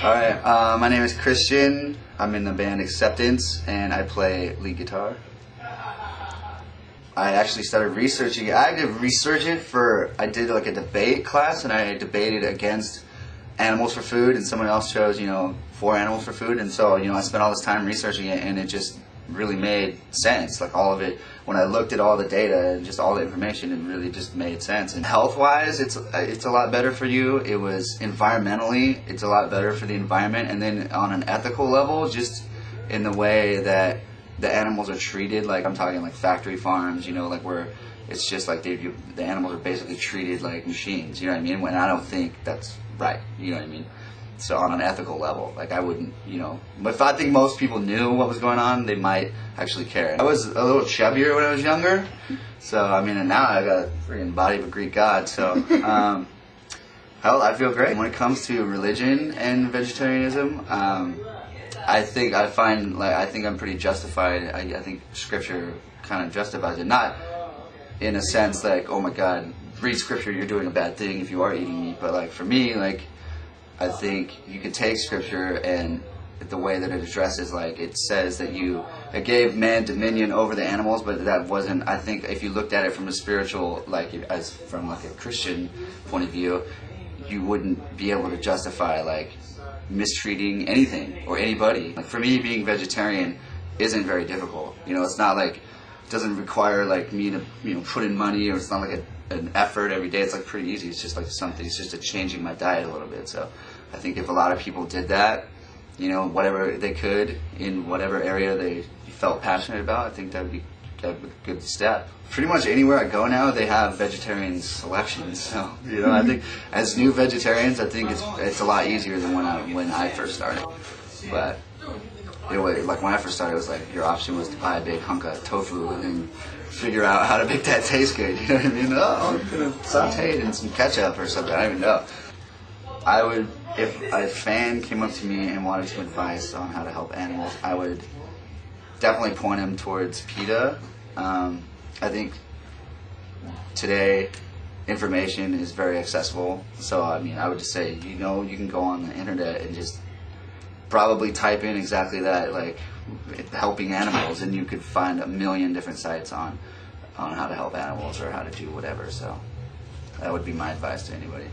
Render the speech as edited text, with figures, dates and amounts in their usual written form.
Alright, my name is Christian. I'm in the band Acceptance and I play lead guitar. I actually started researching it. I did research it I did like a debate class and I debated against animals for food and someone else chose, for animals for food, and so, I spent all this time researching it and it just really made sense. Like all of it, when I looked at all the data and just all the information, it really just made sense. And health-wise, it's a lot better for you. It was environmentally, it's a lot better for the environment, and then on an ethical level, just in the way that the animals are treated. Like I'm talking like factory farms, like where it's just like the animals are basically treated like machines. You know what I mean? When I don't think that's right. You know what I mean? So on an ethical level, like I wouldn't, if I think most people knew what was going on, they might actually care. I was a little chubbier when I was younger, so and now I got a freaking body of a Greek god. So, hell, I feel great. When it comes to religion and vegetarianism, I think I'm pretty justified. I think Scripture kind of justifies it, not in a sense like, oh my God, read Scripture, you're doing a bad thing if you are eating meat, but like for me, like, I think you could take Scripture and the way that it addresses, like it says that it gave man dominion over the animals, but that wasn't, I think if you looked at it from a spiritual, from a Christian point of view, you wouldn't be able to justify like mistreating anything or anybody. Like for me, being vegetarian isn't very difficult. It's not like, it doesn't require like me to, put in money, or it's not like an effort every day. It's like pretty easy. It's just like it's just a changing my diet a little bit. So I think if a lot of people did that, whatever they could in whatever area they felt passionate about, I think that'd be a good step. Pretty much anywhere I go now, they have vegetarian selections. So I think as new vegetarians, I think it's a lot easier than when I first started. But like when I first started, it was like your option was to buy a big hunk of tofu and then figure out how to make that taste good. You know what I mean? Oh, I'm gonna saute it in some ketchup or something. I don't even know. I would, if a fan came up to me and wanted some advice on how to help animals, I would definitely point him towards PETA. I think today information is very accessible. So I would just say, you can go on the internet and just probably type in exactly that, like helping animals, and you could find a million different sites on how to help animals or how to do whatever. So that would be my advice to anybody.